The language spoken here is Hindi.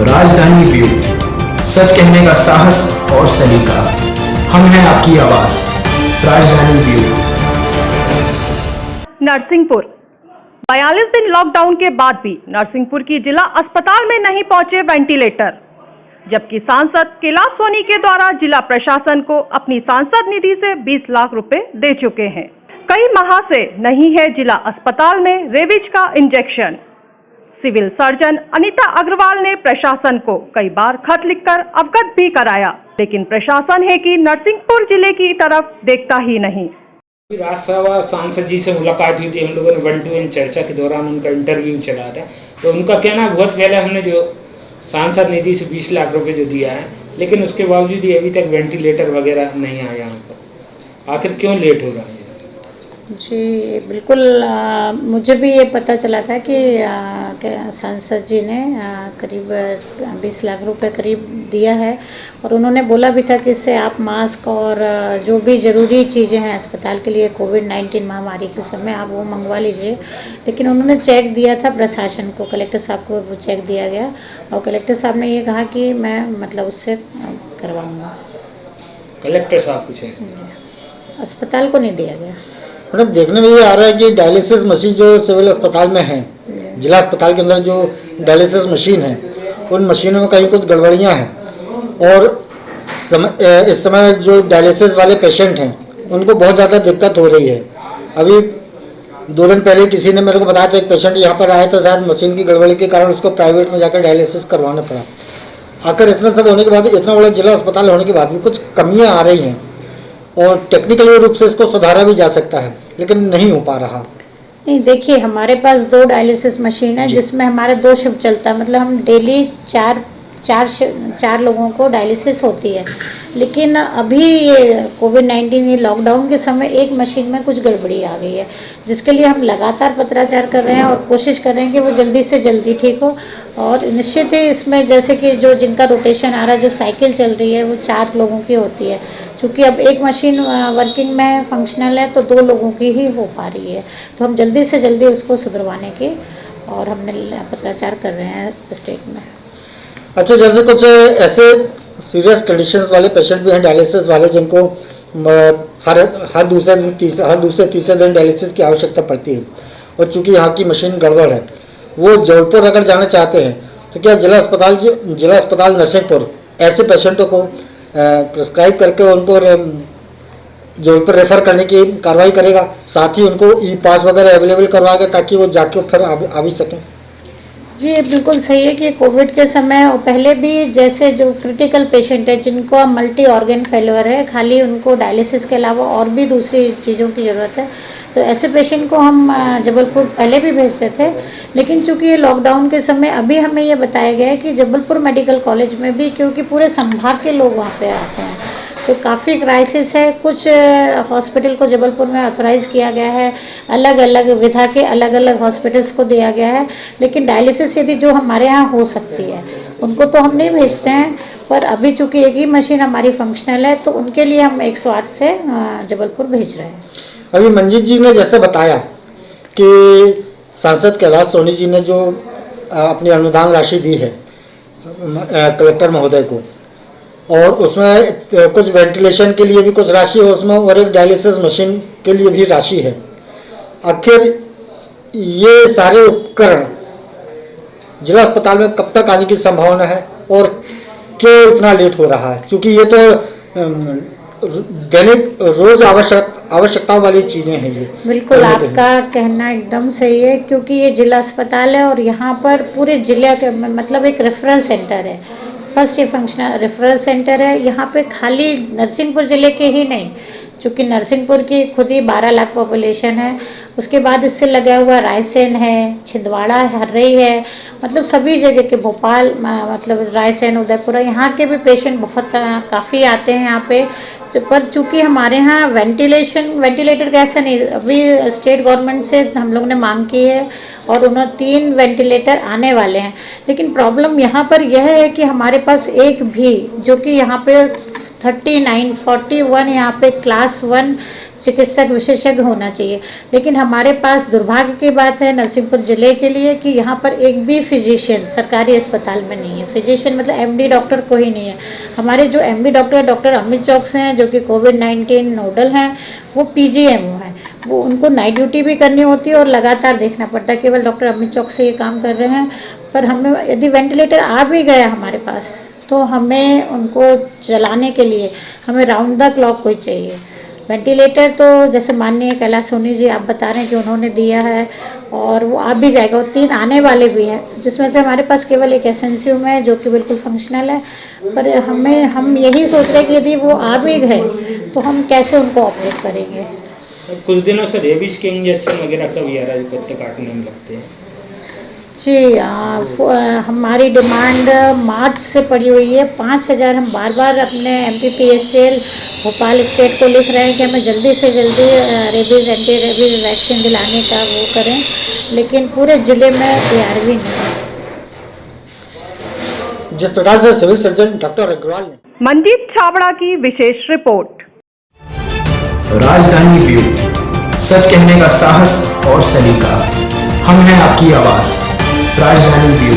राजधानी व्यू, सच कहने का साहस और सलीका। हम हैं आपकी आवाज, राजधानी व्यू। नरसिंहपुर 42 दिन लॉकडाउन के बाद भी नरसिंहपुर की जिला अस्पताल में नहीं पहुंचे वेंटिलेटर, जबकि सांसद कैलाश सोनी के द्वारा जिला प्रशासन को अपनी सांसद निधि से 20 लाख रुपए दे चुके हैं। कई माह से नहीं है जिला अस्पताल में रेबीज का injection. Civil surgeon Anita Agarwal ने प्रशासन को कई बार खत लिखकर अवगत भी कराया, लेकिन प्रशासन है कि नरसिंहपुर जिले की तरफ देखता ही नहीं। राज्यसभा सांसद जी से मुलाकात हुई थी, हम लोगों ने 1-to-1 चर्चा के दौरान उनका इंटरव्यू चला था। तो उनका कहना बहुत पहले हमने जो सांसद निधि से 20 लाख रुपए जो दिया है, लेकिन उसके बावजूद ही अभी तक वेंटिलेटर वगैरह नहीं आया यहाँ पर। आखिर क्यों लेट हो रहा है? जी बिल्कुल, मुझे भी ये पता चला था कि सांसद जी ने करीब 20 लाख रुपए करीब दिया है, और उन्होंने बोला भी था कि इससे आप मास्क और जो भी ज़रूरी चीज़ें हैं अस्पताल के लिए कोविड-19 महामारी के समय आप वो मंगवा लीजिए। लेकिन उन्होंने चेक दिया था प्रशासन को, कलेक्टर साहब को वो चेक दिया गया, और कलेक्टर साहब ने ये कहा कि मैं मतलब उससे करवाऊँगा। कलेक्टर साहब को चेक अस्पताल को नहीं दिया गया। मैडम, देखने में ये आ रहा है कि डायलिसिस मशीन जो सिविल अस्पताल में है, जिला अस्पताल के अंदर जो डायलिसिस मशीन है, उन मशीनों में कहीं कुछ गड़बड़ियां हैं, और इस समय जो डायलिसिस वाले पेशेंट हैं उनको बहुत ज़्यादा दिक्कत हो रही है। अभी 2 दिन पहले किसी ने मेरे को बताया था, एक पेशेंट यहाँ पर आया था, शायद मशीन की गड़बड़ी के कारण उसको प्राइवेट में जाकर डायलिसिस करवाना पड़ा। आखिर इतना सब होने के बाद, इतना बड़ा जिला अस्पताल होने के बाद भी कुछ कमियाँ आ रही हैं, और टेक्निकली रूप से इसको सुधारा भी जा सकता है, लेकिन नहीं हो पा रहा। नहीं, देखिए हमारे पास 2 डायलिसिस मशीन है जिसमें हमारे 2 शिफ्ट चलता है, मतलब हम डेली चार लोगों को डायलिसिस होती है। लेकिन अभी ये कोविड-19 लॉकडाउन के समय एक मशीन में कुछ गड़बड़ी आ गई है, जिसके लिए हम लगातार पत्राचार कर रहे हैं और कोशिश कर रहे हैं कि वो जल्दी से जल्दी ठीक हो। और निश्चित ही इसमें जैसे कि जो जिनका रोटेशन आ रहा है, जो साइकिल चल रही है, वो 4 लोगों की होती है। चूँकि अब एक मशीन वर्किंग में है, फंक्शनल है, तो 2 लोगों की ही हो पा रही है। तो हम जल्दी से जल्दी उसको सुधरवाने की और हमने पत्राचार कर रहे हैं स्टेट में। अच्छा, जैसे कुछ ऐसे सीरियस कंडीशंस वाले पेशेंट भी हैं डायलिसिस वाले, जिनको हर दूसरे तीसरे दिन डायलिसिस की आवश्यकता पड़ती है, और चूंकि यहाँ की मशीन गड़बड़ है, वो जबलपुर अगर जाना चाहते हैं तो क्या जिला अस्पताल नरसिंहपुर ऐसे पेशेंटों को प्रिस्क्राइब करके उनको जबलपुर रेफर करने की कार्रवाई करेगा, साथ ही उनको ई-पास वगैरह अवेलेबल करवाएगा ताकि वो जाके फिर आ भी सकें? जी बिल्कुल सही है कि कोविड के समय और पहले भी जैसे जो क्रिटिकल पेशेंट है, जिनको मल्टी ऑर्गन फेलियर है, खाली उनको डायलिसिस के अलावा और भी दूसरी चीज़ों की ज़रूरत है, तो ऐसे पेशेंट को हम जबलपुर पहले भी भेजते थे। लेकिन चूंकि ये लॉकडाउन के समय अभी हमें ये बताया गया है कि जबलपुर मेडिकल कॉलेज में भी, क्योंकि पूरे संभाग के लोग वहाँ पे आते हैं, तो काफ़ी क्राइसिस है। कुछ हॉस्पिटल को जबलपुर में ऑथराइज़ किया गया है, अलग अलग विधा के अलग अलग हॉस्पिटल्स को दिया गया है, लेकिन डायलिसिस यदि जो हमारे यहाँ हो सकती है उनको तो हम नहीं भेजते हैं। पर अभी चूँकि एक ही मशीन हमारी फंक्शनल है, तो उनके लिए हम 108 से जबलपुर भेज रहे हैं। अभी मंजीत जी ने जैसे बताया कि सांसद कैलाश सोनी जी ने जो अपनी अनुदान राशि दी है कलेक्टर महोदय को, और उसमें कुछ वेंटिलेशन के लिए भी कुछ राशि है उसमें, और एक डायलिसिस मशीन के लिए भी राशि है। आखिर ये सारे उपकरण जिला अस्पताल में कब तक आने की संभावना है, और क्यों इतना लेट हो रहा है? क्योंकि ये तो दैनिक रोज आवश्यकताओं वाली चीज़ें हैं ये। बिल्कुल, आपका कहना एकदम सही है, क्योंकि ये जिला अस्पताल है और यहाँ पर पूरे जिले के मतलब एक रेफरल सेंटर है। फर्स्ट ये फंक्शनल रेफरल सेंटर है। यहाँ पे खाली नरसिंहपुर ज़िले के ही नहीं, चूँकि नरसिंहपुर की खुद ही 12 लाख पॉपुलेशन है, उसके बाद इससे लगा हुआ रायसेन है, छिंदवाड़ा हर्रई है, मतलब सभी जगह के, भोपाल मतलब रायसेन, उदयपुरा, यहाँ के भी पेशेंट बहुत काफ़ी आते हैं यहाँ पे। तो पर चूँकि हमारे यहाँ वेंटिलेटर का ऐसा नहीं, अभी स्टेट गवर्नमेंट से हम लोग ने मांग की है और उन्होंने 3 वेंटिलेटर आने वाले हैं। लेकिन प्रॉब्लम यहाँ पर यह है कि हमारे पास एक भी, जो कि यहाँ पे 41 यहाँ पे क्लास 1 चिकित्सक विशेषज्ञ होना चाहिए। लेकिन हमारे पास दुर्भाग्य की बात है नरसिंहपुर ज़िले के लिए कि यहाँ पर एक भी फिजिशियन सरकारी अस्पताल में नहीं है। फिजिशियन मतलब एमडी डॉक्टर कोई नहीं है। हमारे जो MD doctor doctor Amit Chouksey हैं, जो कि कोविड-19 नोडल हैं, वो पीजीएमओ हैं। वो उनको नाइट ड्यूटी भी करनी होती है और लगातार देखना पड़ता है। केवल डॉक्टर अमित चौक से ये काम कर रहे हैं। पर हमें यदि वेंटिलेटर आ भी गया हमारे पास, तो हमें उनको चलाने के लिए हमें राउंड द क्लॉक कोई चाहिए। वेंटिलेटर तो जैसे माननीय कैलाश सोनी जी आप बता रहे हैं कि उन्होंने दिया है और वो आ भी जाएगा, और 3 आने वाले भी हैं, जिसमें से हमारे पास केवल एक एसएनसीयू में है जो कि बिल्कुल फंक्शनल है। पर हम यही सोच रहे हैं कि यदि वो आ भी गए तो हम कैसे उनको ऑपरेट करेंगे। कुछ दिनों से रेबीज के इंजेक्शन वगैरह का भी आ रहा है, कुत्ते काटने में लगते हैं। जी हमारी डिमांड मार्च से पड़ी हुई है। 5000 हम बार बार अपने MPPSL भोपाल स्टेट को लिख रहे हैं कि हमें जल्दी से जल्दी रेबीज एंटी रेबीज वैक्सीन दिलाने का वो करें, लेकिन पूरे ज़िले में ARV नहीं है। जिस प्रकार से सिविल सर्जन डॉक्टर अग्रवाल ने मंजीत छाबड़ा की विशेष रिपोर्ट। राजधानी व्यू, सच कहने का साहस और सलीका। हम हैं आपकी आवाज। राजधानी व्यू।